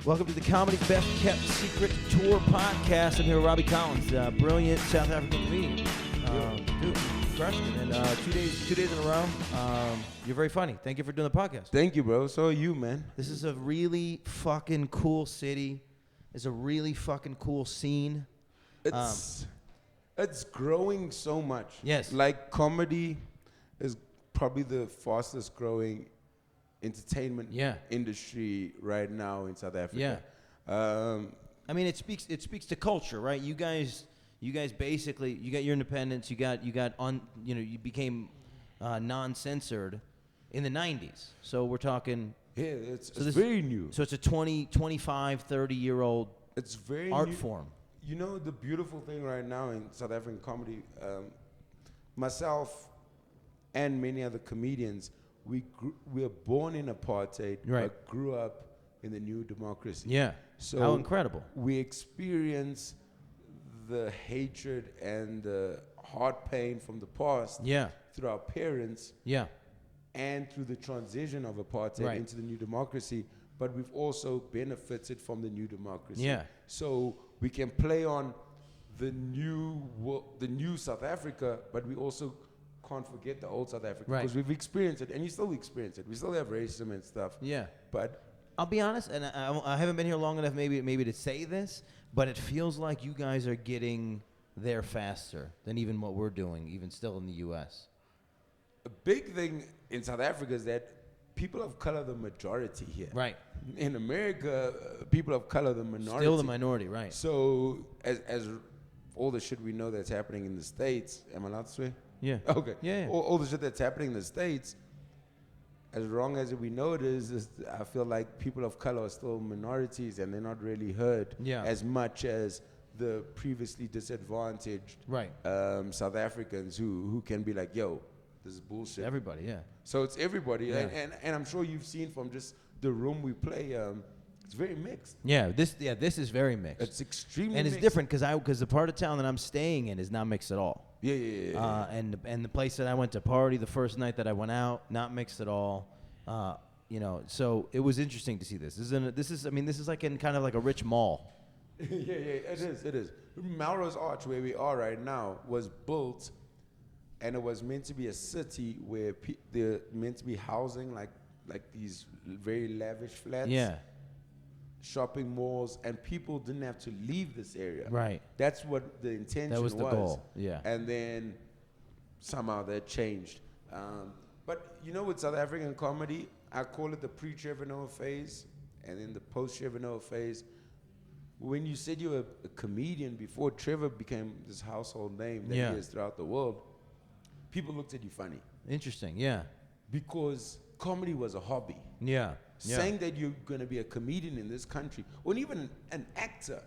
Welcome to the Comedy's Best Kept Secret Tour podcast. I'm here with Robby Collins, brilliant South African comedian. Dude, crushed it. And 2 days in a row. You're very funny. Thank you for doing the podcast. Thank you, bro. So are you, man. This is a really fucking cool city. It's a really fucking cool scene. It's growing so much. Yes. Like comedy is probably the fastest growing entertainment industry right now in South Africa. Yeah. I mean, it speaks to culture, right? You guys basically, you got your independence. You became non-censored in the 90s. So we're talking. Yeah, it's very new. So it's a 20, 25, 30-year-old it's very art new. form. You know, the beautiful thing right now in South African comedy, myself and many other comedians, we were born in apartheid, but grew up in the new democracy. Yeah. So how incredible. We experience the hatred and the heart pain from the past through our parents and through the transition of apartheid into the new democracy, but we've also benefited from the new democracy. Yeah. So we can play on the new South Africa, but we also can't forget the old South Africa because we've experienced it, and you still experience it. We still have racism and stuff. Yeah. But I'll be honest, and I haven't been here long enough maybe to say this, but it feels like you guys are getting there faster than even what we're doing, even still in the U.S. A big thing in South Africa is that people of color are the majority here. Right. In America, people of color are the minority. Still the minority, right. So as all the shit we know that's happening in the States, am I allowed to swear? Yeah. Okay. Yeah. All the shit that's happening in the States, as wrong as we know it is I feel like people of color are still minorities and they're not really heard as much as the previously disadvantaged South Africans who can be like, yo, this is bullshit. Everybody, yeah. So it's everybody. And I'm sure you've seen from just the room we play, it's very mixed. Yeah, this is very mixed. It's extremely mixed. And it's different because the part of town that I'm staying in is not mixed at all. Yeah. And the place that I went to party the first night that I went out, not mixed at all. So it was interesting to see this. This is like in kind of like a rich mall. Yeah, it is. Melrose Arch, where we are right now, was built, and it was meant to be a city where they're meant to be housing like these very lavish flats. Yeah. Shopping malls, and people didn't have to leave this area. Right. That's what the intention was. That was the goal. Yeah. And then somehow that changed. But you know, with South African comedy, I call it the pre-Trevor Noah phase and then the post-Trevor Noah phase. When you said you were a comedian before Trevor became this household name that he is throughout the world, people looked at you funny. Interesting, yeah. Because comedy was a hobby. Yeah. Saying that you're going to be a comedian in this country, or even an actor,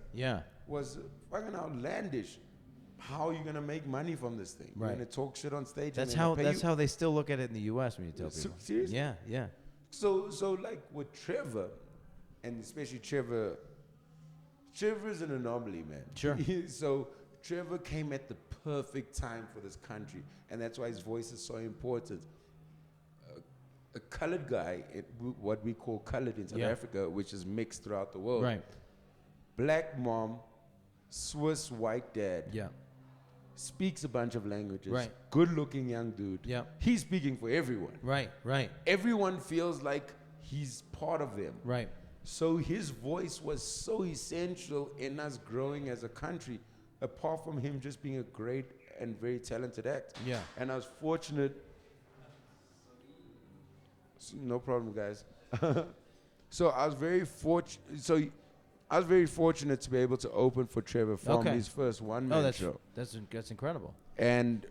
was fucking outlandish. How are you going to make money from this thing? You're going to talk shit on stage. That's how they still look at it in the U.S. when you tell people. Seriously? Yeah. So like with Trevor, and especially Trevor's an anomaly, man. Sure. So Trevor came at the perfect time for this country, and that's why his voice is so important. A colored guy, what we call colored in South Africa, which is mixed throughout the world. Right. Black mom, Swiss white dad. Yeah. Speaks a bunch of languages. Right. Good looking young dude. Yeah. He's speaking for everyone. Right. Everyone feels like he's part of them. Right. So his voice was so essential in us growing as a country, apart from him just being a great and very talented actor. Yeah. And I was fortunate. No problem, guys. So I was very fortunate to be able to open for Trevor from his first one-man show. That's incredible. And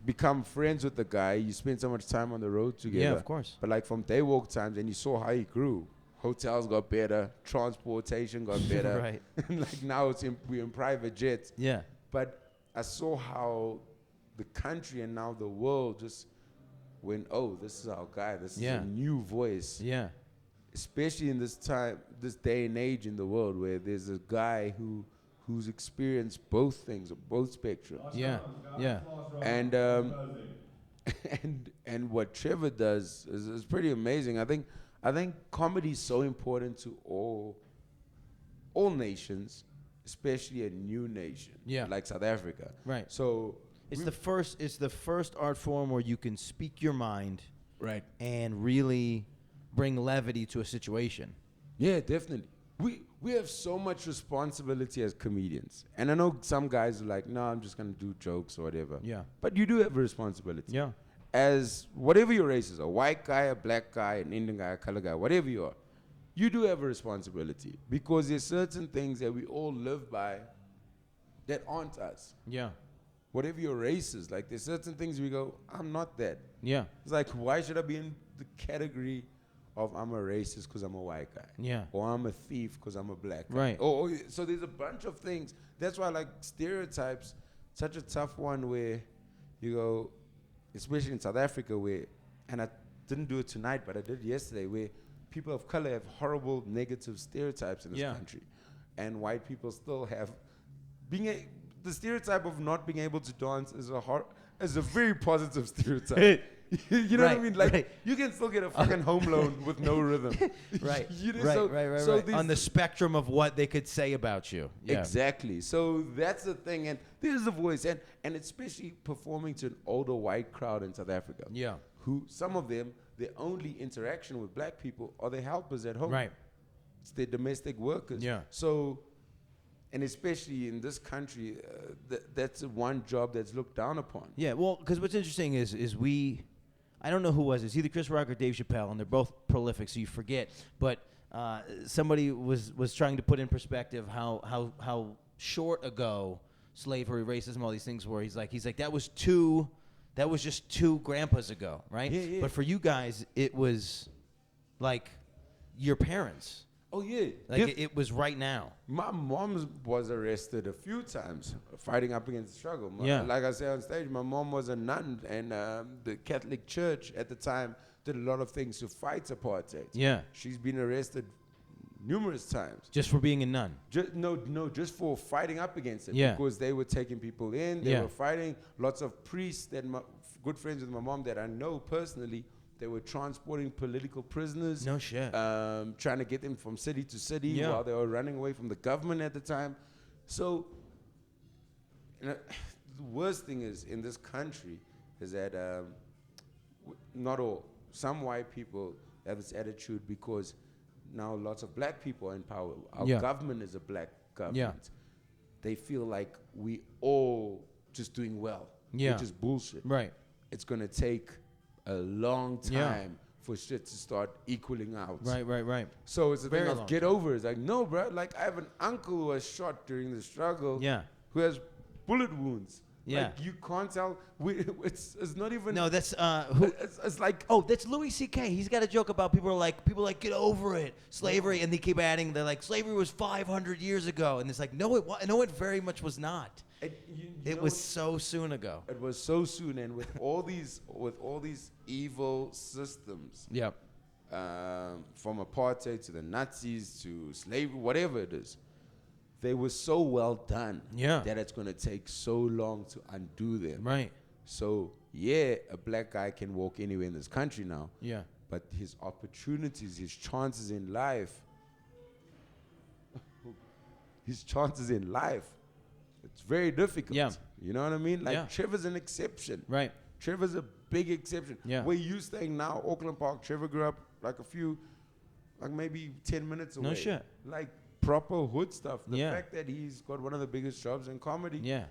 become friends with the guy. You spend so much time on the road together. Yeah, of course. But like from day walk times, and you saw how he grew. Hotels got better, transportation got better. Right. Like now we're in private jets. Yeah. But I saw how the country and now the world just went, oh, this is our guy. This is a new voice. Yeah. Especially in this day and age in the world where there's a guy who's experienced both things, both spectrums. Yeah. And what Trevor does is pretty amazing. I think comedy is so important to all all nations, especially a new nation, like South Africa. Right. So it's the first art form where you can speak your mind, right, and really bring levity to a situation. Yeah, definitely. We have so much responsibility as comedians, and I know some guys are like, no, I'm just gonna do jokes or whatever. Yeah. But you do have a responsibility. Yeah. As whatever your race is, a white guy, a black guy, an Indian guy, a color guy, whatever you are, you do have a responsibility because there's certain things that we all live by that aren't us. Yeah. Whatever your race is, like there's certain things we go, I'm not that. Yeah. It's like, why should I be in the category of I'm a racist because I'm a white guy? Yeah. Or I'm a thief because I'm a black guy. Right. So there's a bunch of things. That's why like stereotypes, such a tough one where you go, especially in South Africa where, and I didn't do it tonight, but I did yesterday, where people of color have horrible negative stereotypes in this country. And white people still have, the stereotype of not being able to dance is a very positive stereotype. You know what I mean? Like, you can still get a fucking home loan with no rhythm. Right. Right. On the spectrum of what they could say about you. Yeah. Exactly. So that's the thing. And there's the voice. And especially performing to an older white crowd in South Africa. Yeah. Who, some of them, their only interaction with black people are their helpers at home. Right. It's their domestic workers. Yeah. So, and especially in this country, that's one job that's looked down upon. Yeah, well, because what's interesting is I don't know who was it. It's either Chris Rock or Dave Chappelle, and they're both prolific, so you forget. But somebody was trying to put in perspective how short ago slavery, racism, all these things were. He's like that was just two grandpas ago, right? Yeah. But for you guys, it was like your parents. Oh, yeah. Like it was right now. My mom was arrested a few times fighting up against the struggle. Like I said on stage, my mom was a nun, and the Catholic Church at the time did a lot of things to fight apartheid. Yeah. She's been arrested numerous times. Just for being a nun? Just for fighting up against it. Yeah. Because they were taking people in, they were fighting. Lots of priests that good friends with my mom that I know personally, they were transporting political prisoners. No shit. Trying to get them from city to city while they were running away from the government at the time. So, the worst thing is in this country is that not all, some white people have this attitude because now lots of black people are in power. Our government is a black government. Yeah. They feel like we all just doing well, which is bullshit. Right. It's going to take a long time for shit to start equaling out. Right. So it's a thing of get over it. It's like, no, bro. Like, I have an uncle who was shot during the struggle. Yeah. Who has bullet wounds. Yeah. Like, you can't tell. It's not even. No, that's It's like. Oh, that's Louis C.K. He's got a joke about people are like get over it, slavery, and they keep adding they're like slavery was 500 years ago, and it's like no, it very much was not. It was so soon ago. It was so soon, and with all these evil systems. Yep. From apartheid to the Nazis to slavery, whatever it is, they were so well done that it's going to take so long to undo them. Right. So, a black guy can walk anywhere in this country now. Yeah. But his opportunities, his chances in life, it's very difficult. Yeah. You know what I mean? Like, Trevor's an exception. Right. Trevor's a big exception. Yeah. Where you staying now, Auckland Park, Trevor grew up like maybe 10 minutes away. No shit. Like, proper hood stuff. The fact that he's got one of the biggest jobs in comedy. Yeah.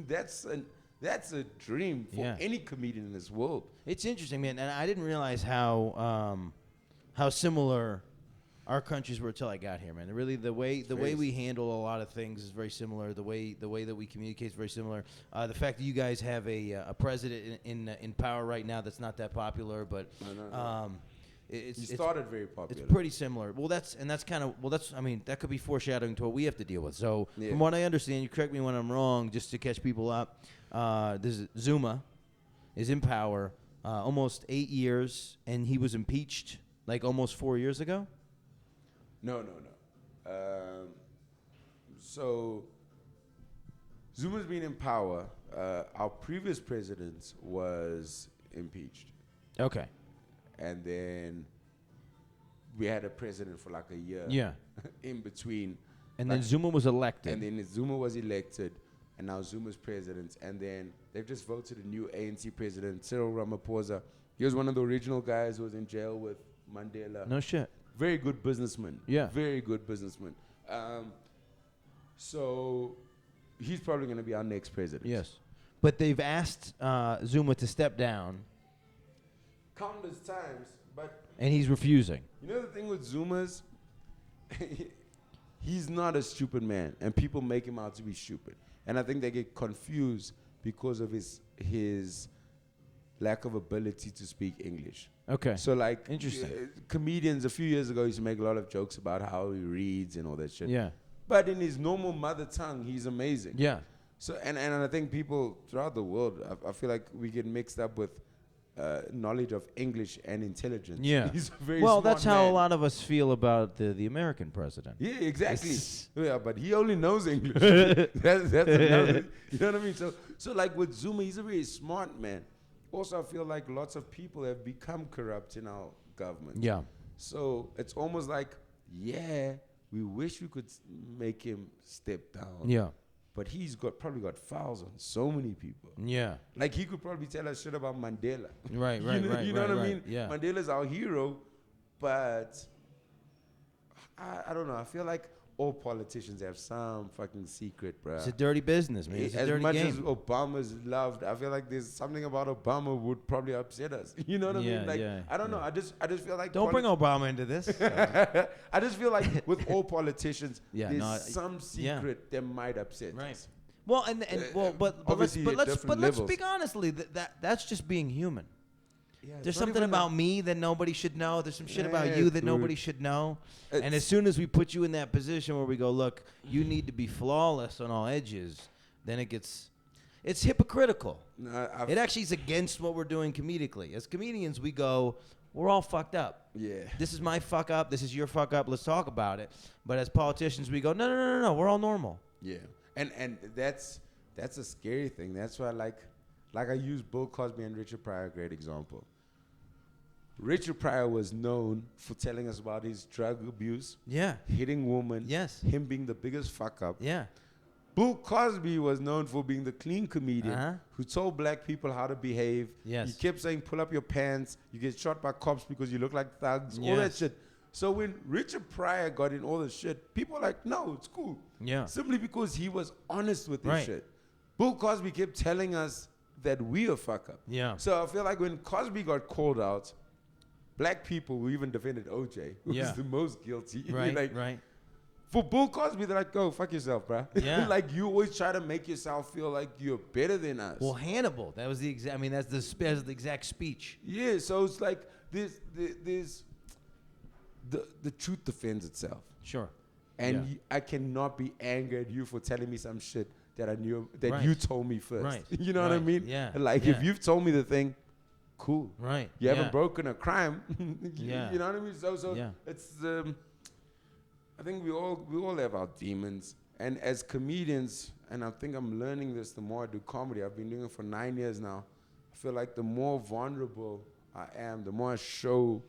That's a dream for any comedian in this world. It's interesting, man, and I didn't realize how similar our countries were until I got here, man. Really, the way we handle a lot of things is very similar. The way that we communicate is very similar. The fact that you guys have a president in power right now that's not that popular, but He started very popular. It's pretty similar. That could be foreshadowing to what we have to deal with. So from what I understand, you correct me when I'm wrong, just to catch people up. Zuma is in power almost 8 years, and he was impeached like almost 4 years ago. No. So Zuma's been in power. Our previous president was impeached. Okay. And then we had a president for like a year. Yeah. In between And then Zuma was elected. And then Zuma was elected, and now Zuma's president. And then they've just voted a new ANC president, Cyril Ramaphosa. He was one of the original guys who was in jail with Mandela. No shit. Very good businessman. Yeah. Very good businessman. So he's probably going to be our next president. Yes. But they've asked Zuma to step down. Countless times, but... And he's refusing. You know the thing with Zuma's? He's not a stupid man, and people make him out to be stupid. And I think they get confused because of his lack of ability to speak English. Okay. So, like, interesting. Comedians a few years ago used to make a lot of jokes about how he reads and all that shit. Yeah. But in his normal mother tongue, he's amazing. Yeah. So, and I think people throughout the world, I feel like we get mixed up with knowledge of English and intelligence. Yeah. He's a very well, smart that's how man. a lot of us feel about the American president. Yeah, exactly. Yeah, but he only knows English. that's another, you know what I mean? So like with Zuma, he's a very smart man. Also, I feel like lots of people have become corrupt in our government. Yeah. So it's almost like, yeah, we wish we could make him step down. Yeah. But he's probably got files on so many people. Yeah. Like he could probably tell us shit about Mandela. Right, You right, know, right. you know right, what I right. mean? Yeah. Mandela's our hero, but I don't know. I feel like all politicians have some fucking secret, bruh. It's a dirty business, man. It's a As dirty much game. as Obama's loved, I feel like there's something about Obama would probably upset us. You know what I Yeah, mean? Like yeah, I don't know. I just feel like Don't bring Obama into this. I just feel like with all politicians, Yeah, there's no, some secret that might upset Right. us. Well, and but obviously at let's different let's levels. speak honestly. That's just being human. Yeah, it's There's not something even about me that nobody should know. There's some shit about Yeah, you that dude. nobody should know. And as It's- soon as we put you in that position where we go, look, you need to be flawless on all edges, then it's hypocritical. No, It actually is against what we're doing comedically. As comedians, we go, we're all fucked up. yeah. This is my fuck up. This is your fuck up. Let's talk about it. But as politicians, we go, no. We're all normal. Yeah, and that's a scary thing. That's why like I use Bill Cosby and Richard Pryor, a great example. Richard Pryor was known for telling us about his drug abuse, Yeah. hitting women, Yes. him being the biggest fuck up. Yeah. Bill Cosby was known for being the clean comedian Uh-huh. who told black people how to behave. Yes. He kept saying, pull up your pants. You get shot by cops because you look like thugs. All that Yes. shit. So when Richard Pryor got in all the shit, people were like, no, it's cool. Yeah. Simply because he was honest with this Right. shit. Bill Cosby kept telling us that we are fuck up. Yeah. So I feel like when Cosby got called out, black people who even defended OJ, who Yeah. was the most guilty. Right. like, Right. for Bill Cosby, they're like, go fuck yourself, bruh. Yeah. Like you always try to make yourself feel like you're better than us. Well, Hannibal. That was the exact. I mean, that's the exact speech. Yeah. So it's like there's the truth defends itself, Sure. and Yeah. I cannot be angry at you for telling me some shit that I knew that Right. you told me first. Right. You know what I Right. mean? Yeah. Like Yeah. if you've told me the thing, cool. Right. You yeah. haven't broken a crime. Yeah. You know what I mean? So Yeah. it's I think we all have our demons. And as comedians, and I think I'm learning this the more I do comedy. I've been doing it for 9 years now. I feel like the more vulnerable I am, the more I show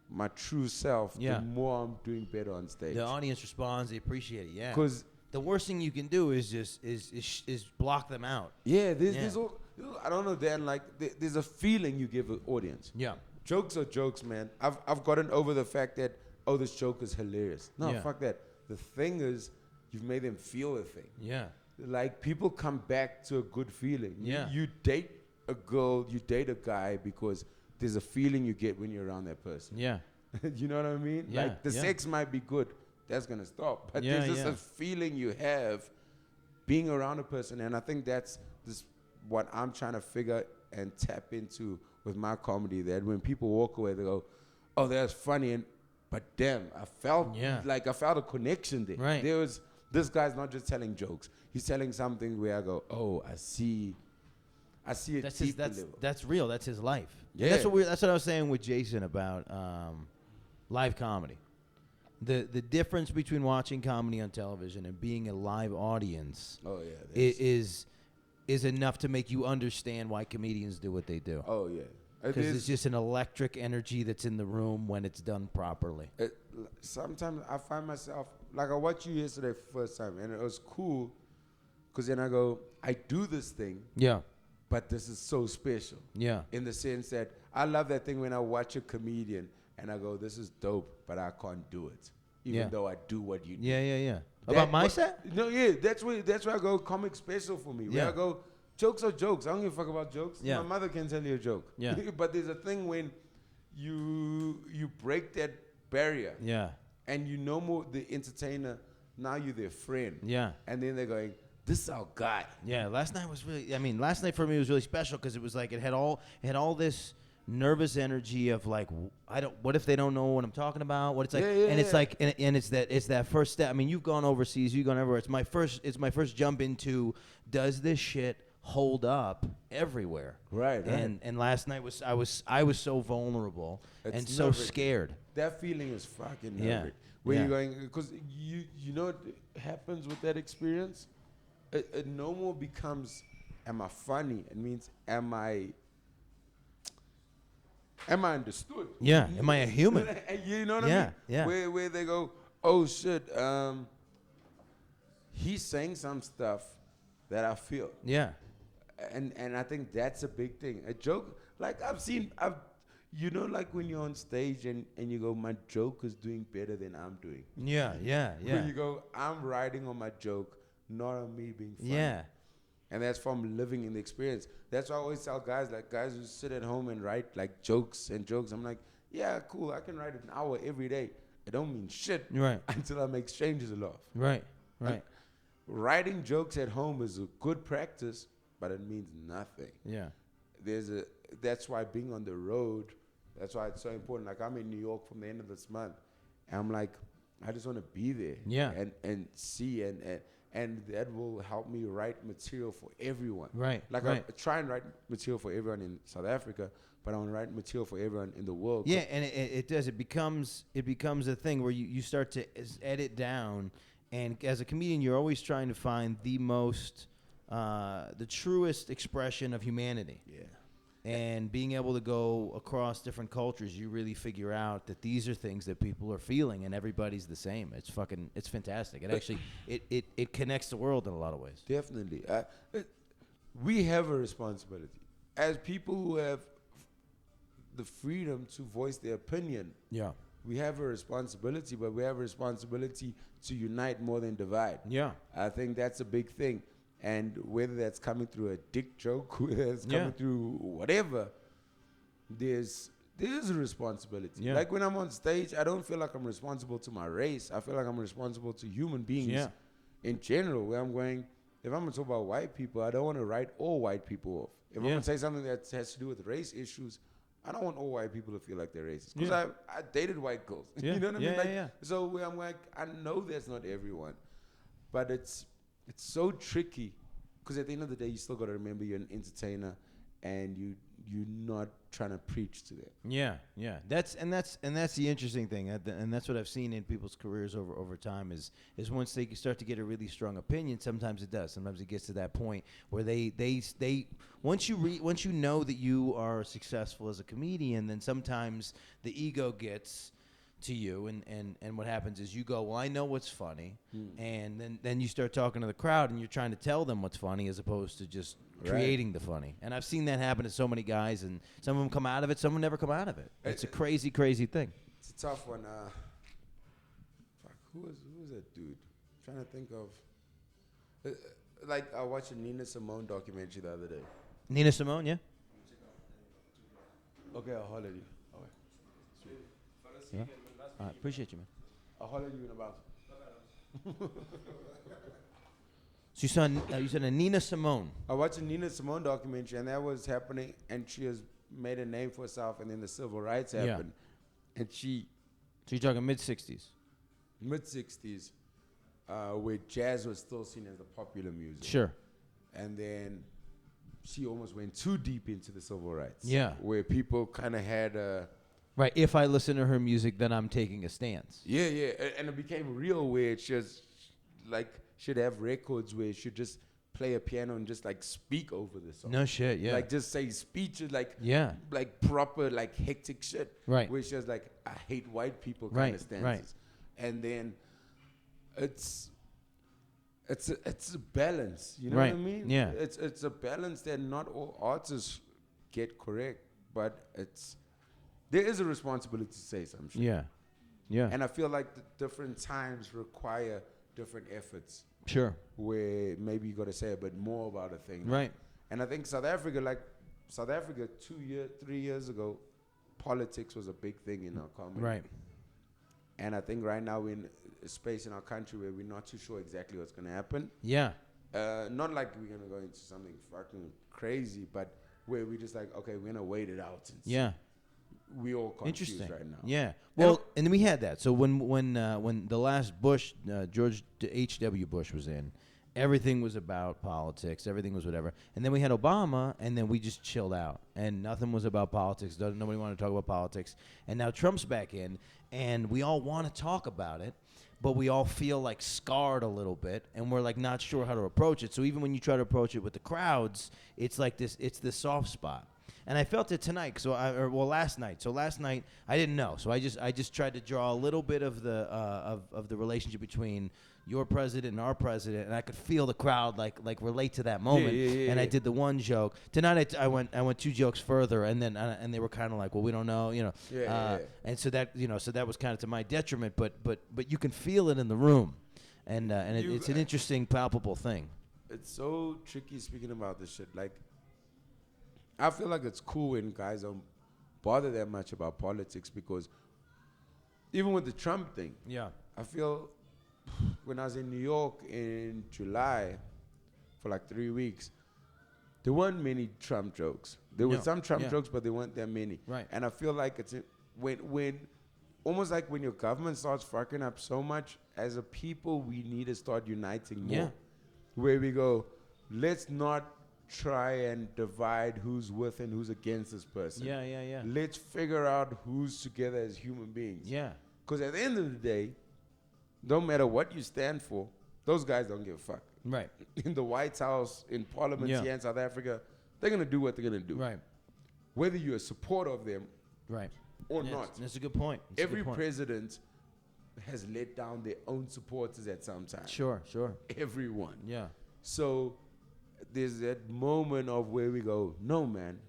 my true self, Yeah. the more I'm doing better on stage. The audience responds. They appreciate it. Yeah. Because The worst thing you can do is just is block them out. yeah, there's Yeah. all I don't know, Dan. Like there's a feeling you give an audience. Yeah. Jokes are jokes, man. I've gotten over the fact that this joke is hilarious. No, Yeah. fuck that. The thing is, you've made them feel a thing. Yeah. Like people come back to a good feeling. Yeah. You date a girl, you date a guy because there's a feeling you get when you're around that person. Yeah. You know what I mean? Yeah, Like the yeah. sex might be good. That's gonna stop. But Yeah, there's just yeah. a feeling you have being around a person, and I think that's what I'm trying to figure and tap into with my comedy. That when people walk away, they go, "Oh, that's funny," but damn, I felt a connection there. Right. There was this guy's not just telling jokes; he's telling something where I go, "Oh, I see it That's deeper level." that's real. That's his life. Yeah. That's what I was saying with Jason about live comedy. The difference between watching comedy on television and being a live audience Oh yeah. is enough to make you understand why comedians do what they do. Oh yeah. Because it's just an electric energy that's in the room when it's done properly. Sometimes I find myself like I watched you yesterday for first time, and it was cool, because then I go, I do this thing, Yeah. but this is so special. Yeah. In the sense that I love that thing when I watch a comedian and I go, this is dope, but I can't do it, even though I do what you do. Yeah. About my set? No, yeah, that's where I go. Comic special for me. Where I go, jokes are jokes. I don't give a fuck about jokes. Yeah. My mother can tell you a joke. Yeah. But there's a thing when you break that barrier. Yeah. And you know more the entertainer. Now you're their friend. Yeah. And then they're going, this is our guy. Yeah. Last night for me was really special because it was like it had all this nervous energy of like, what if they don't know what I'm talking about? What it's like, it's like, and it's that first step. I mean, you've gone overseas, you've gone everywhere. It's my first jump into, does this shit hold up everywhere? Right. And last night I was so vulnerable and so scared. That feeling is fucking nervous. Where you're going, because you know what happens with that experience? It no more becomes, am I funny? It means, am I understood? Yeah. Am I a human? You know what I mean? Yeah. Where they go, oh shit, he's saying some stuff that I feel. Yeah. And I think that's a big thing. A joke, like you know, like when you're on stage and you go, my joke is doing better than I'm doing. Yeah. When you go, I'm riding on my joke, not on me being funny. Yeah. And that's from living in the experience. That's why I always tell guys who sit at home and write like jokes. I'm like, yeah, cool, I can write an hour every day. It don't mean shit until I make strangers laugh. Right. Like, writing jokes at home is a good practice, but it means nothing. Yeah. That's why being on the road, that's why it's so important. Like, I'm in New York from the end of this month, and I'm like, I just want to be there. Yeah. And see and that will help me write material for everyone. Right. Like, I try and write material for everyone in South Africa, but I want to write material for everyone in the world. Yeah, and it does. It becomes a thing where you start to edit down, and as a comedian, you're always trying to find the most, the truest expression of humanity. Yeah. And being able to go across different cultures, you really figure out that these are things that people are feeling, and everybody's the same. It's fantastic. It actually, it connects the world in a lot of ways. Definitely. We have a responsibility as people who have the freedom to voice their opinion. Yeah. We have a responsibility, but we have a responsibility to unite more than divide. Yeah. I think that's a big thing. And whether that's coming through a dick joke, whether it's coming through whatever, there's a responsibility. Yeah. Like when I'm on stage, I don't feel like I'm responsible to my race. I feel like I'm responsible to human beings in general, where I'm going, if I'm going to talk about white people, I don't want to write all white people off. If I'm going to say something that has to do with race issues, I don't want all white people to feel like they're racist. Because I dated white girls. You know what I mean? So where I'm like, I know that's not everyone. But it's so tricky, because at the end of the day, you still got to remember you're an entertainer, and you're not trying to preach to them. Yeah. That's the interesting thing, and that's what I've seen in people's careers over time is once they start to get a really strong opinion, sometimes it does. Sometimes it gets to that point where they once you know that you are successful as a comedian, then sometimes the ego gets to you, and what happens is you go, well, I know what's funny, and then you start talking to the crowd, and you're trying to tell them what's funny as opposed to just creating the funny. And I've seen that happen to so many guys, and some of them come out of it, some of them never come out of it. It's a crazy thing. It's a tough one. Who was that dude? I'm trying to think of. Like, I watched a Nina Simone documentary the other day. Nina Simone, yeah. Okay, I'll holler at you. Yeah. All right, appreciate you, man. I'll holler at you in about. So you said a Nina Simone. I watched a Nina Simone documentary, and that was happening, and she has made a name for herself, and then the civil rights happened, and she. So you're talking mid-60s. Mid-60s, where jazz was still seen as the popular music. Sure. And then she almost went too deep into the civil rights. Yeah. Where people kind of had a. Right, if I listen to her music, then I'm taking a stance. Yeah, and it became real where she'd have records where she'd just play a piano and just like speak over the song. No shit, yeah. Like just say speeches like proper like hectic shit. Right. Where she was like, I hate white people kind of stances. Right. And then it's a balance. You know Right. what I mean? Yeah. It's a balance that not all artists get correct, but there is a responsibility to say some shit. Yeah. Yeah. And I feel like the different times require different efforts. Sure. Where maybe you got to say a bit more about a thing. Right. And I think South Africa 3 years ago, politics was a big thing in our comedy. Right. And I think right now we're in a space in our country where we're not too sure exactly what's going to happen. Yeah. Not like we're going to go into something fucking crazy, but where we're just like, okay, we're going to wait it out. And Yeah. we all confused Interesting. right now. Yeah. Well, and then we had that. So when the last Bush, George H.W. Bush was in, everything was about politics. Everything was whatever. And then we had Obama, and then we just chilled out, and nothing was about politics. Nobody wanted to talk about politics. And now Trump's back in, and we all want to talk about it, but we all feel like scarred a little bit, and we're like not sure how to approach it. So even when you try to approach it with the crowds, it's like this. It's this soft spot. And I felt it tonight. Last night. So last night I didn't know. So I just tried to draw a little bit of the of the relationship between your president and our president, and I could feel the crowd like relate to that moment. And I did the one joke. Tonight I went 2 jokes further, and then and they were kind of like, well, we don't know, And so that was kind of to my detriment. But you can feel it in the room, and it's an interesting, palpable thing. It's so tricky speaking about this shit. Like, I feel like it's cool when guys don't bother that much about politics, because even with the Trump thing, I feel when I was in New York in July for like 3 weeks, there weren't many Trump jokes. There were some Trump jokes, but there weren't that many. Right. And I feel like it's when almost like when your government starts fucking up so much, as a people, we need to start uniting more. Yeah. Where we go, let's not try and divide who's with and who's against this person. Yeah. Let's figure out who's together as human beings. Yeah. Because at the end of the day, no matter what you stand for, those guys don't give a fuck. Right. In the White House, in Parliament here in South Africa, they're going to do what they're going to do. Right. Whether you're a supporter of them or not. That's a good point. Every president has let down their own supporters at some time. Sure. Everyone. Yeah. So there's that moment of where we go, no, man,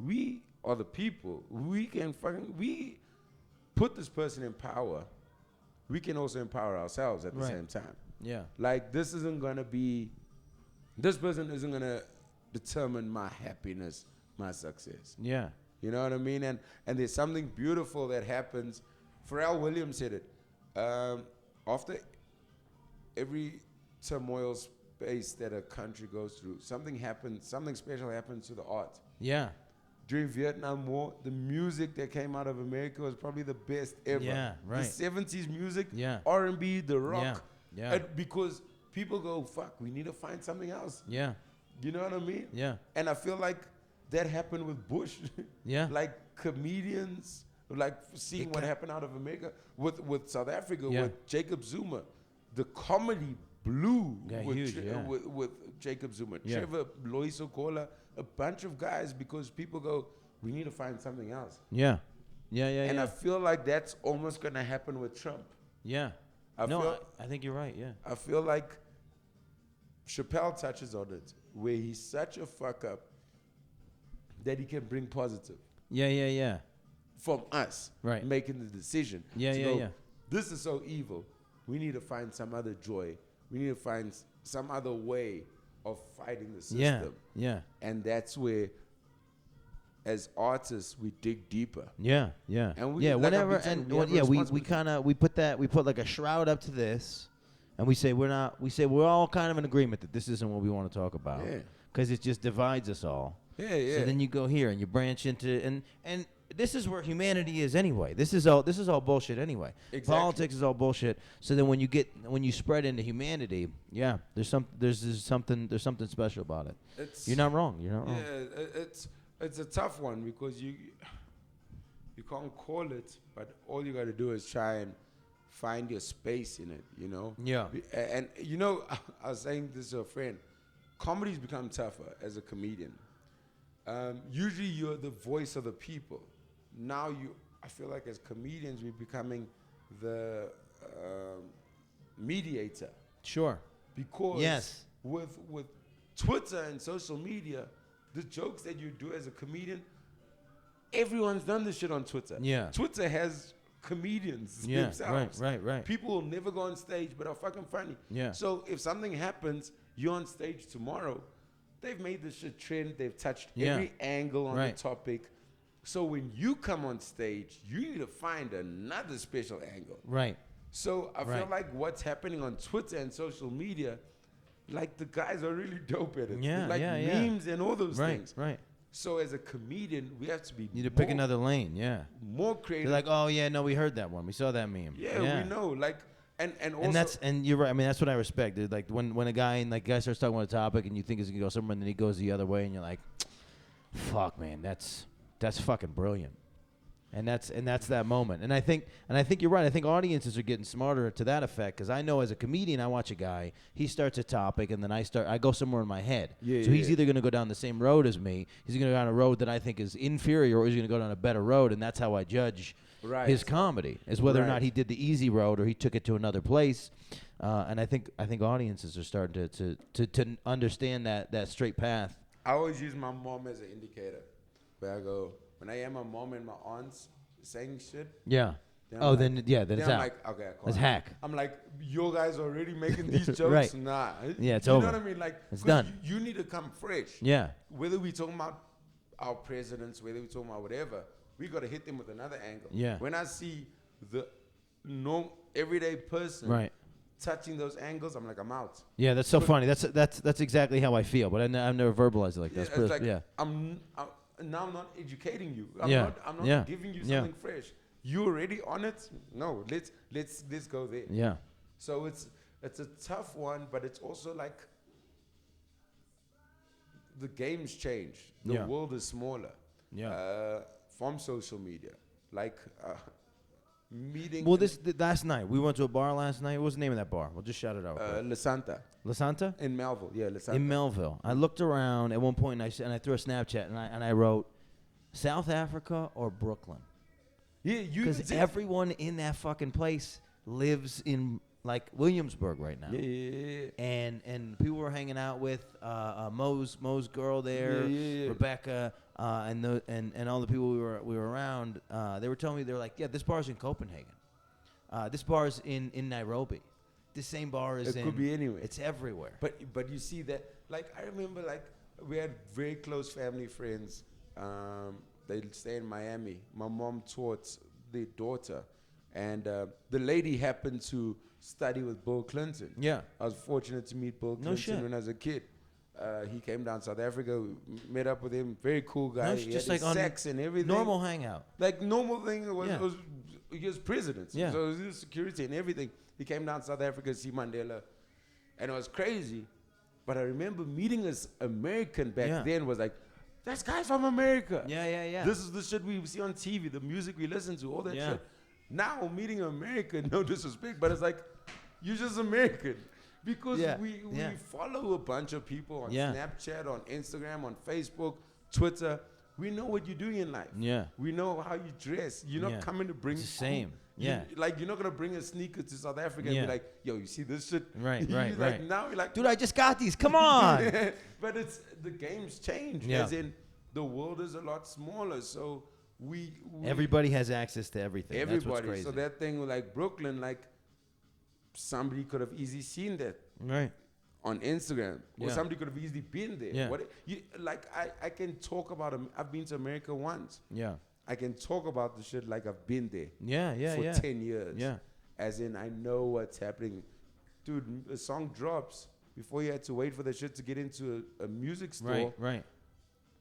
we are the people. We put this person in power. We can also empower ourselves at the same time. Yeah. Like, this person isn't going to determine my happiness, my success. Yeah. You know what I mean? And there's something beautiful that happens. Pharrell Williams said it. After every turmoil space that a country goes through, something special happens to the art. Yeah. During Vietnam War, the music that came out of America was probably the best ever. Yeah, right. The 70s music, Yeah. R&B, the rock. Yeah. Because people go, fuck, we need to find something else. Yeah. You know what I mean? Yeah. And I feel like that happened with Bush. Yeah. Like comedians, like seeing what happened out of America with South Africa, with Jacob Zuma. The comedy blew with Jacob Zuma. Yeah. Trevor, Loyisogola, a bunch of guys, because people go, we need to find something else. Yeah. And I feel like that's almost going to happen with Trump. Yeah. I think you're right, yeah. I feel like Chappelle touches on it, where he's such a fuck up that he can bring positive. Yeah. From us making the decision. Yeah. This is so evil. We need to find some other joy. We need to find some other way of fighting the system. Yeah. And that's where, as artists, we dig deeper. Yeah. And we we put like a shroud up to this, and we say we're all kind of in agreement that this isn't what we want to talk about. Yeah. Because it just divides us all. Yeah. So then you go here and you branch into and this is where humanity is anyway. This is all bullshit anyway. Exactly. Politics is all bullshit. So then when you spread into humanity, there's something special about it. You're not wrong. Yeah, it's a tough one, because you can't call it, but all you got to do is try and find your space in it. Yeah. And I was saying this to a friend. Comedy's become tougher as a comedian. Usually you're the voice of the people. Now I feel like as comedians we're becoming the mediator. Sure. Because Yes. with Twitter and social media, the jokes that you do as a comedian, everyone's done this shit on Twitter. Yeah. Twitter has comedians Yeah. themselves. Right. People will never go on stage but are fucking funny. Yeah. So if something happens, you're on stage tomorrow, they've made this shit trend. They've touched every angle on the topic. So when you come on stage, you need to find another special angle. Right. So I feel like what's happening on Twitter and social media, like the guys are really dope at it. Yeah, Like memes and all those things. Right. So as a comedian, we have to be You need to pick another lane. Yeah. more creative. They're like, oh yeah, no, we heard that one. We saw that meme. Yeah, we know. Like, and also, and you're right. I mean, that's what I respect, dude. Like when a guy starts talking about a topic and you think it's gonna go somewhere and then he goes the other way and you're like, fuck, man, that's fucking brilliant. And that's that moment. And I think you're right. I think audiences are getting smarter to that effect, because I know as a comedian, I watch a guy, he starts a topic, and then I go somewhere in my head. So he's either going to go down the same road as me, he's going to go down a road that I think is inferior, or he's going to go down a better road, and that's how I judge his comedy, is whether or not he did the easy road or he took it to another place. And I think audiences are starting to understand that straight path. I always use my mom as an indicator. Where I go, when I hear my mom and my aunts saying shit. Yeah. Then then it's I'm out. like, okay, cool. It's hack. I'm like, you guys already making these jokes? Right. Nah. Yeah, it's you over. You know what I mean? Like, it's done. You need to come fresh. Yeah. Whether we talking about our presidents, whether we talking about whatever, we got to hit them with another angle. Yeah. When I see the everyday person touching those angles, I'm like, I'm out. Yeah, that's so funny. That's exactly how I feel, but I've never verbalized it like that. It's like, I'm not educating you. I'm not giving you something fresh. You already on it? No, let's go there. Yeah. So it's a tough one, but it's also like the game's changed. The world is smaller. Yeah. From social media, like meeting. Well, last night we went to a bar last night. What was the name of that bar? We'll just shout it out. La Santa. La Santa? In Melville, yeah, La Santa. In Melville. I looked around at one point and I threw a Snapchat and I wrote, South Africa or Brooklyn? Yeah, because everyone in that fucking place lives in like Williamsburg right now. Yeah. And people were hanging out with Mo's girl there, Rebecca, and all the people we were around. They were telling me, they were like, yeah, this bar's in Copenhagen. This bar's in Nairobi. This same bar is it could be anywhere. It's everywhere. But you see that, like, I remember, like, we had very close family friends. They stay in Miami. My mom taught their daughter, and the lady happened to study with Bill Clinton. Yeah, I was fortunate to meet Bill Clinton when I was a kid. He came down to South Africa. We met up with him. Very cool guy. No, he just had like sex and everything. Normal hangout. Like normal thing was he was president. Yeah. So it was security and everything. He came down to South Africa to see Mandela, and it was crazy. But I remember meeting this American back then. Was like, that's guys from America. Yeah. This is the shit we see on TV, the music we listen to, all that shit. Now meeting American, no disrespect, but it's like, you're just American. Because we follow a bunch of people on Snapchat, on Instagram, on Facebook, Twitter. We know what you're doing in life. Yeah. We know how you dress. You're not coming to bring... It's the same. You're not going to bring a sneaker to South Africa and be like, yo, you see this shit? Right. Like, now you're like... Dude, I just got these. Come on. But the game's changed. As in, the world is a lot smaller. So we everybody has access to everything. Everybody. That's what's crazy. So that thing with like Brooklyn, like somebody could have easily seen that. Right. On Instagram, or somebody could have easily been there. Yeah. I can talk about I've been to America once. Yeah. I can talk about the shit like I've been there. For 10 years. Yeah. As in, I know what's happening. Dude, a song drops before you had to wait for the shit to get into a music store. Right.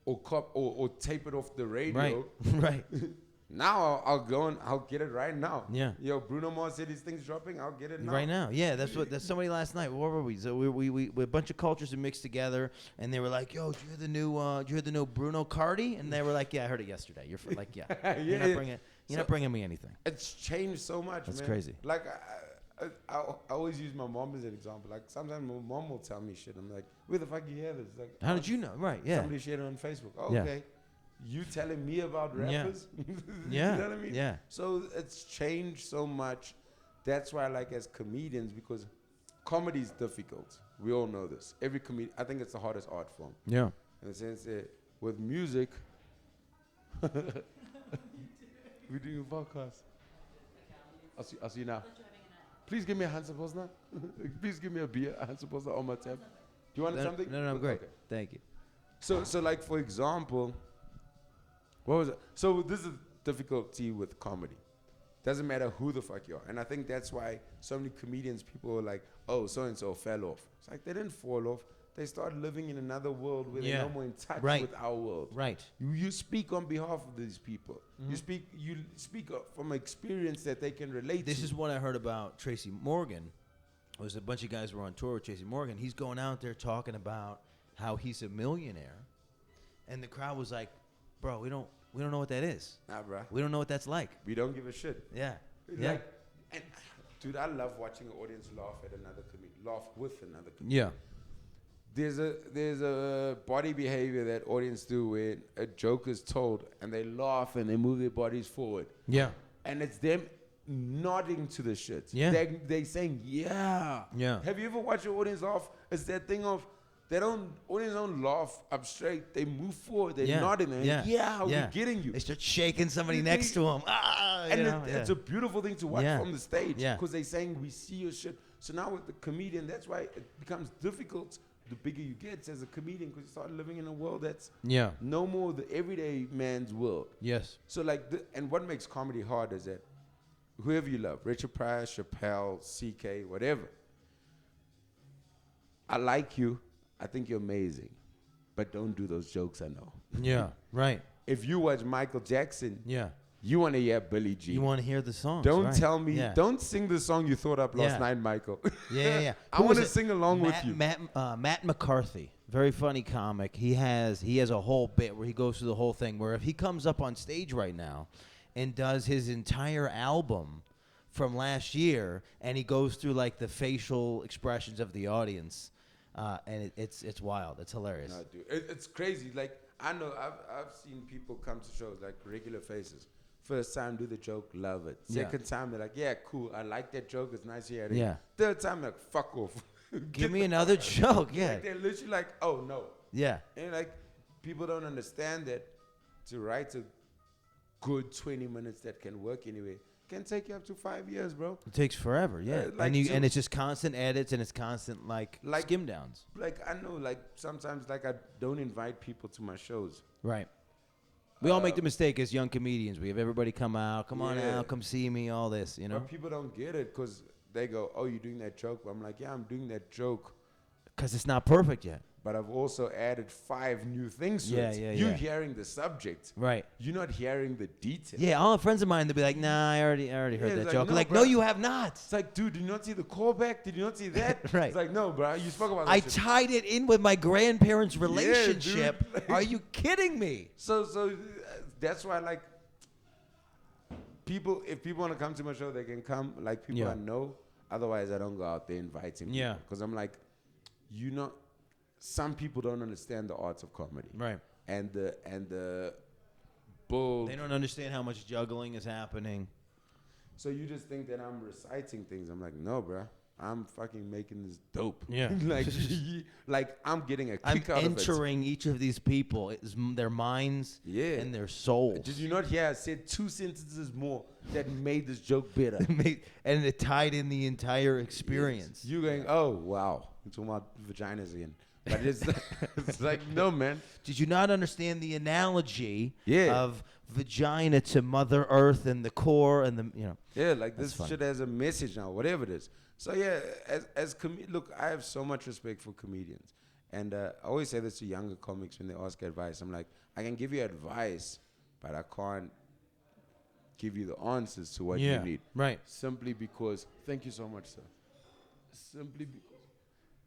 Or tape it off the radio. Right. Now I'll go and I'll get it right now. Yeah. Yo, Bruno Mars said his thing's dropping. I'll get it now. Right now. Yeah, that's somebody last night. Where were we? So we a bunch of cultures are mixed together, and they were like, "Yo, did you hear the new Bruno Cardi?" And they were like, "Yeah, I heard it yesterday." You're like, "Yeah, you're not bringing me anything." It's changed so much. That's man. crazy. Like I always use my mom as an example. Like sometimes my mom will tell me shit. I'm like, "Where the fuck you hear this?" Like, how did you know? Right? Yeah. Somebody shared it on Facebook. Oh, okay. You telling me about rappers? Yeah. You know what I mean? Yeah. So it's changed so much. that's why, like, as comedians, because comedy is difficult. We all know this. Every comedian, I think it's the hardest art form. Yeah. In the sense that with music, we're doing a podcast. I'll see you now. Please give me a hand now. Please give me a beer, a hand on my tab. Do you want something? No, I'm great. Okay. Thank you. So like, for example, what was it? So this is the difficulty with comedy. Doesn't matter who the fuck you are. And I think that's why so many comedians, people are like, oh, so-and-so fell off. It's like, they didn't fall off. They started living in another world where they're no more in touch with our world. Right. You speak on behalf of these people. You speak from experience that they can relate to. This is what I heard about Tracy Morgan. It was a bunch of guys who were on tour with Tracy Morgan. He's going out there talking about how he's a millionaire. And the crowd was like, bro, we don't know what that is. Nah, bro. We don't know what that's like. We don't give a shit. Yeah. Like, and dude, I love watching an audience laugh at another comedian, laugh with another comedian. Yeah. There's a body behavior that audience do where a joke is told and they laugh and they move their bodies forward. Yeah. And it's them nodding to the shit. Yeah. They saying, yeah. Yeah. Have you ever watched your audience laugh? It's that thing of, audience don't laugh up straight. They move forward. They're nodding. We're getting you. They start shaking somebody next to them. And it's a beautiful thing to watch from the stage. Yeah. Because they're saying, we see your shit. So now with the comedian, that's why it becomes difficult the bigger you get as a comedian, because you start living in a world that's no more the everyday man's world. Yes. So like, and what makes comedy hard is that whoever you love, Richard Pryor, Chappelle, CK, whatever, I like you, I think you're amazing, but don't do those jokes I know. Yeah, right. If you watch Michael Jackson, yeah, you want to hear Billie Jean. You want to hear the song. Don't tell me, don't sing the song you thought up last night, Michael. Yeah. I want to sing along with you. Matt McCarthy, very funny comic. He has a whole bit where he goes through the whole thing where if he comes up on stage right now and does his entire album from last year and he goes through like the facial expressions of the audience, and it's wild. It's hilarious. No, dude, it's crazy. Like, I know I've seen people come to shows like regular faces. First time do the joke, love it. Second time they're like, yeah, cool, I like that joke, it's nice hearing it. Yeah. Third time they're like, fuck off. Give me another joke. Yeah. Like, they're literally like, oh no. Yeah. And like, people don't understand that to write a good 20 minutes that can work anyway can take you up to 5 years, bro. It takes forever, yeah. Like, and it's just constant edits and it's constant like skim downs. Like, I know, like, sometimes like I don't invite people to my shows. Right. We all make the mistake as young comedians. We have everybody come out, come on out, come see me, all this, you know. But people don't get it because they go, oh, you're doing that joke? I'm like, yeah, I'm doing that joke. Because it's not perfect yet. But I've also added 5 new things to it. You're hearing the subject. Right. You're not hearing the detail. Yeah, all friends of mine, they'll be like, nah, I already heard that joke. No, like, bro. no, you have not. It's like, dude, did you not see the callback? Did you not see that? Right. It's like, no, bro, you spoke about that I shit. tied it in with my grandparents' relationship. Dude. Are you kidding me? So that's why, like, people, if people want to come to my show, they can come. Like, people I know. Otherwise, I don't go out there inviting people. Yeah. Because I'm like, some people don't understand the arts of comedy. Right. And the bull. They don't understand how much juggling is happening. So you just think that I'm reciting things. I'm like, no, bro. I'm fucking making this dope. Yeah. like I'm getting a kick out of it. I'm entering each of these people, their minds and their souls. Did you not hear I said 2 sentences more that made this joke better? And it tied in the entire experience. Yes. You going, oh, wow. I'm talking about vaginas again. But it's like, no, man. Did you not understand the analogy Yeah. of vagina to Mother Earth and the core and the, you know? Yeah, like That's this fun. shit has a message now, whatever it is. So yeah, look, I have so much respect for comedians. And I always say this to younger comics when they ask advice. I'm like, I can give you advice, but I can't give you the answers to what you need. Right. Simply because, thank you so much, sir.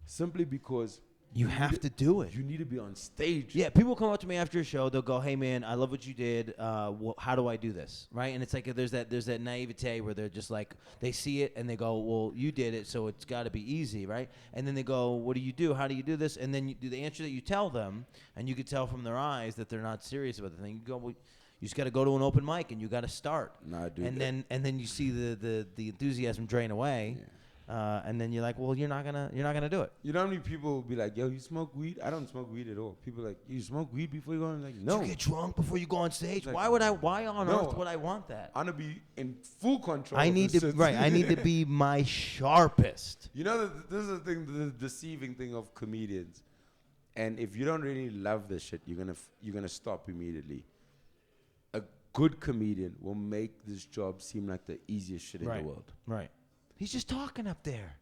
Simply because You have to do it. you need to be on stage. Yeah, people come up to me after a show. They'll go, "Hey, man, I love what you did. How do I do this?" Right? And it's like there's that naivete where they're just like they see it and they go, "Well, you did it, so it's got to be easy, right?" And then they go, "What do you do? How do you do this?" And then you do the answer that you tell them, and you could tell from their eyes that they're not serious about the thing. You go, "Well, You just got to go to an open mic and you got to start. Nah, dude. And then you see the enthusiasm drain away. Yeah. And then you're like, well, you're not gonna do it. You know how many people will be like, yo, you smoke weed? I don't smoke weed at all. People are like, you smoke weed before you go on? Like, no. You get drunk before you go on stage. Like, Why on earth would I want that? I want to be in full control. I need to be my sharpest. You know, this is the thing, the deceiving thing of comedians. And if you don't really love this shit, you're gonna stop immediately. A good comedian will make this job seem like the easiest shit in the world. Right. He's just talking up there.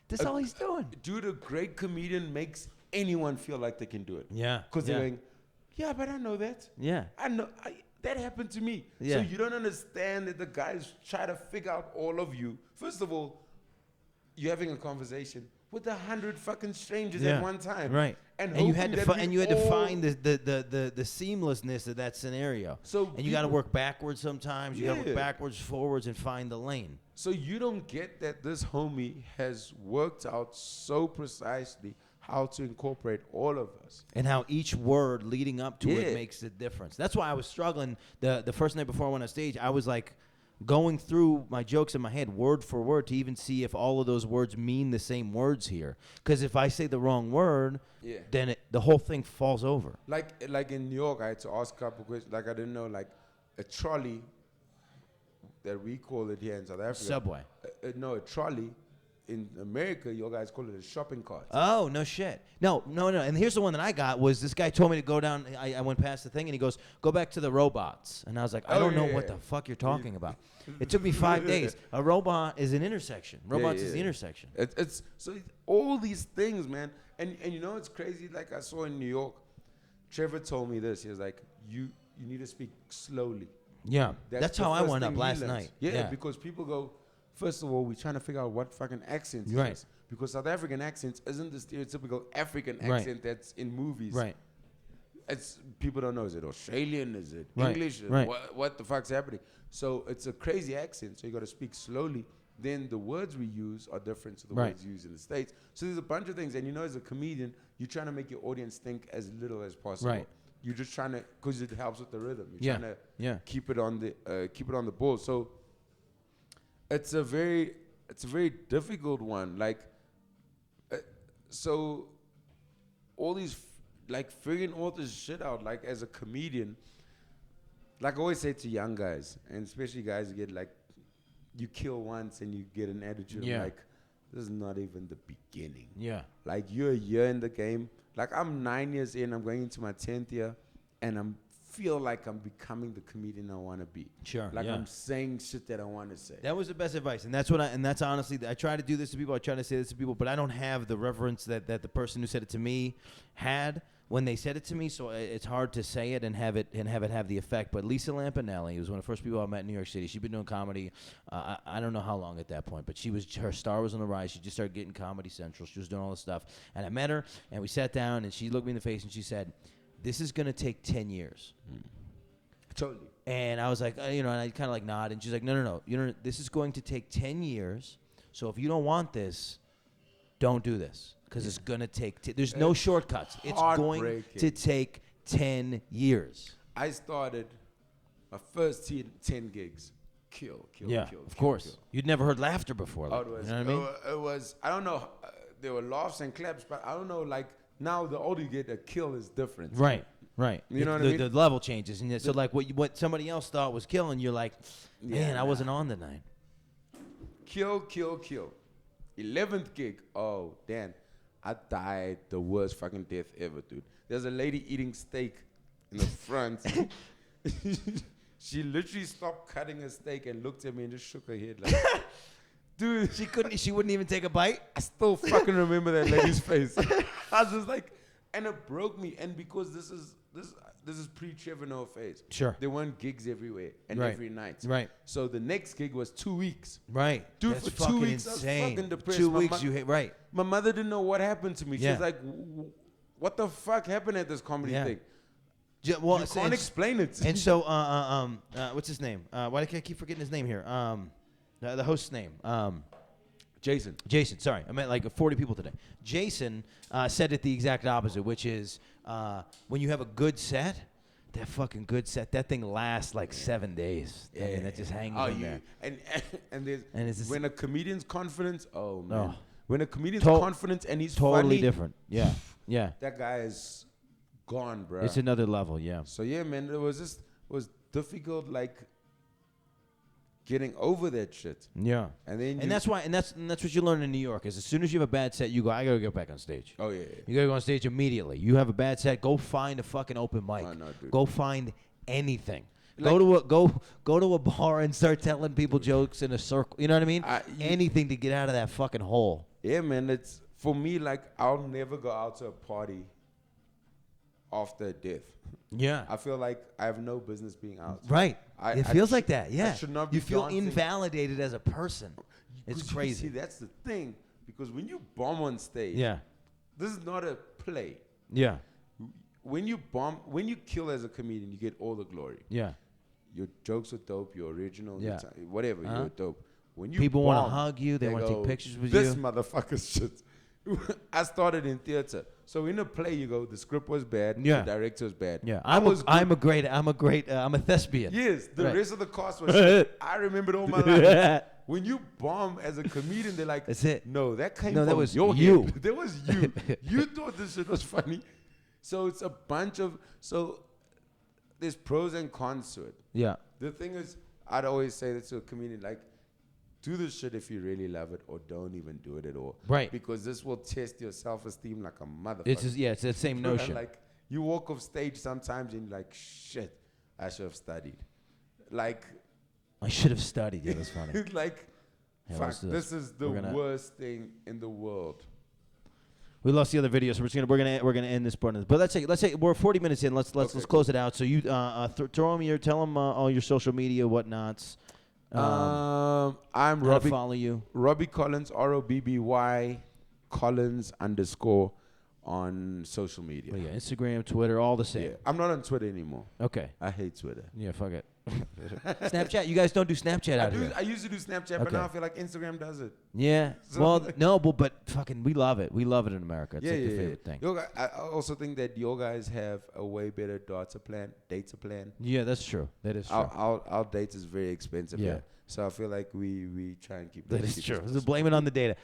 That's all he's doing. Dude, a great comedian makes anyone feel like they can do it. Yeah. Because they're going, yeah, but I know that. Yeah. I know. That happened to me. Yeah. So you don't understand that the guys try to figure out all of you. First of all, you're having a conversation with 100 fucking strangers at one time. Right. And you had to find the seamlessness of that scenario. So and you got to work backwards sometimes. You got to work backwards, forwards, and find the lane. So you don't get that this homie has worked out so precisely how to incorporate all of us. And how each word leading up to it makes a difference. That's why I was struggling the first night before I went on stage. I was like going through my jokes in my head word for word to even see if all of those words mean the same words here. Because if I say the wrong word, then the whole thing falls over. Like in New York, I had to ask a couple questions. Like I didn't know, like a trolley that we call it here in South Africa. Subway. No, a trolley. In America, you guys call it a shopping cart. Oh, no shit. No. And here's the one that I got was this guy told me to go down. I went past the thing, and he goes, go back to the robots. And I was like, I don't know what the fuck you're talking about. It took me 5 days. A robot is an intersection. Robots is the intersection. It's so all these things, man. And you know it's crazy? Like I saw in New York, Trevor told me this. He was like, you need to speak slowly. Yeah. That's how I went up last night. Yeah, because people go, first of all, we're trying to figure out what fucking accent it is. Because South African accents isn't the stereotypical African accent that's in movies. Right. It's people don't know. Is it Australian? Is it English? What the fuck's happening? So it's a crazy accent. So you got to speak slowly. Then the words we use are different to the words used in the States. So there's a bunch of things. And you know, as a comedian, you're trying to make your audience think as little as possible. Right. You're just trying to, because it helps with the rhythm. You're trying to keep it on the ball. So it's a very difficult one. Like, so all these figuring all this shit out. Like as a comedian, like I always say to young guys, and especially guys who get like, you kill once and you get an attitude like, this is not even the beginning. Yeah. Like you're a year in the game. Like I'm 9 years in. I'm going into my 10th year, and feel like I'm becoming the comedian I want to be. Sure. Like I'm saying shit that I want to say. That was the best advice, and that's honestly, I try to do this to people. I try to say this to people, but I don't have the reverence that the person who said it to me had when they said it to me. So it's hard to say it and have it have the effect. But Lisa Lampanelli was one of the first people I met in New York City. She'd been doing comedy. I don't know how long at that point, but her star was on the rise. She just started getting Comedy Central. She was doing all this stuff, and I met her, and we sat down, and she looked me in the face, and she said, "This is going to take 10 years. Totally. And I was like, and I kind of like nod. And she's like, no. This is going to take 10 years. So if you don't want this, don't do this. Because it's going to take, there's no shortcuts. It's going to take 10 years. I started my first 10 gigs. Kill. Of course. You'd never heard laughter before. Like, you know what I mean? It was, I don't know, there were laughs and claps, but I don't know, like, now the older you get, a kill is different. Right. You know what I mean? The level changes. And so, like, what somebody else thought was killing, you're like, man, I wasn't on the night. Kill. 11th gig. Oh, damn. I died the worst fucking death ever, dude. There's a lady eating steak in the front. She literally stopped cutting a steak and looked at me and just shook her head like, dude. She wouldn't even take a bite? I still fucking remember that lady's face. I was just like, and it broke me. And because this is pre-Trevor Noah phase. Sure. There weren't gigs everywhere and every night. Right. So the next gig was 2 weeks. Right. Dude, that's for 2 weeks, insane. I was fucking depressed. 2 weeks you hit, right. My mother didn't know what happened to me. She was like, what the fuck happened at this comedy thing? Well, you can't explain it. And so, what's his name? Why do I keep forgetting his name here? The host's name. Jason, sorry. I meant like 40 people today. Jason said it the exact opposite, which is when you have a good set, that fucking good set. That thing lasts like 7 days. I mean, that just hangs in there. And there's it's when a comedian's confidence. Oh man. Oh. When a comedian's confident and he's totally funny, different. Yeah, yeah. that guy is gone, bro. It's another level. Yeah. So yeah, man, it was difficult, like getting over that shit. Yeah. And that's what you learn in New York. Is as soon as you have a bad set, you go, I gotta get back on stage. Oh yeah. You gotta go on stage immediately. You have a bad set, go find a fucking open mic. Oh, no, dude. Go find anything. Like, go to a bar and start telling people jokes in a circle. You know what I mean? Anything to get out of that fucking hole. Yeah, man. It's for me, like, I'll never go out to a party after death. Yeah. I feel like I have no business being out. Right. It feels like that. Yeah. I should not be you feel dancing. invalidated as a person. It's crazy. See, that's the thing. Because when you bomb on stage, this is not a play. Yeah. When you kill as a comedian, you get all the glory. Yeah. Your jokes are dope. You're original. Yeah. Whatever. You're dope. When you people want to bomb, hug you. They want to take pictures with this you. motherfucker's shit. I started in theater. So in a play, you go, the script was bad. Yeah. The director was bad. Yeah. I'm a thespian. Yes. The Right. rest of the cast was shit. I remembered all my lines. When you bomb as a comedian, they're like, that's it. No, that came that from was your you. head. That was you. You thought this shit was funny. So it's a bunch of, there's pros and cons to it. Yeah. The thing is, I'd always say that to a comedian, like, do this shit if you really love it, or don't even do it at all. Right. Because this will test your self-esteem like a motherfucker. It's the same notion. Like, you walk off stage sometimes and you're like, shit, I should have studied. Like, I should have studied. Yeah, that's funny. like, Yeah, fuck, this is the worst thing in the world. We lost the other video, so we're gonna end this part. But let's say we're 40 minutes in. Let's close it out. So you throw them tell them all your social media whatnots. I'm Robby. Robby. Follow you. Robby Collins, ROBBY Collins _, on social media. Yeah, Instagram, Twitter, all the same. Yeah, I'm not on Twitter anymore. Okay. I hate Twitter. Yeah, fuck it. Snapchat. You guys don't do Snapchat out here. I used to do Snapchat, but now I feel like Instagram does it. Yeah. So Well, no, but fucking, we love it. We love it in America. It's like the favorite thing. I also think that your guys have a way better data plan. Yeah, that's true. That is true. Our data is very expensive. Yeah. So I feel like we try and keep That is true. Blame it on the data.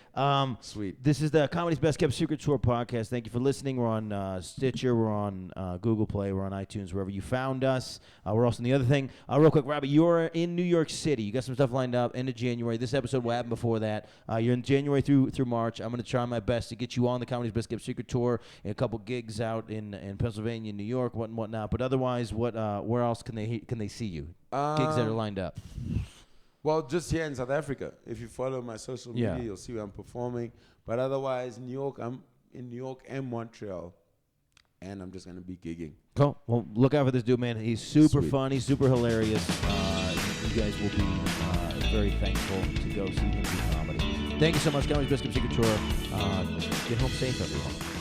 Sweet. This is the Comedy's Best Kept Secret Tour podcast. Thank you for listening. We're on Stitcher. We're on Google Play. We're on iTunes, wherever you found us. We're also on the other thing. Real quick, Robby, you're in New York City. You got some stuff lined up end of January. This episode will happen before that. You're in January through March. I'm going to try my best to get you on the Comedy's Best Kept Secret Tour and a couple gigs out in Pennsylvania, New York, whatnot. But otherwise, where else can they see you? Gigs that are lined up. Well, just here in South Africa. If you follow my social media, you'll see where I'm performing. But otherwise, New York, I'm in New York and Montreal. And I'm just going to be gigging. Cool. Well, look out for this dude, man. He's super funny, super hilarious. You guys will be very thankful to go see him do comedy. Thank you so much, Comedy's Best Kept Secret Tour. Get home safe, everyone.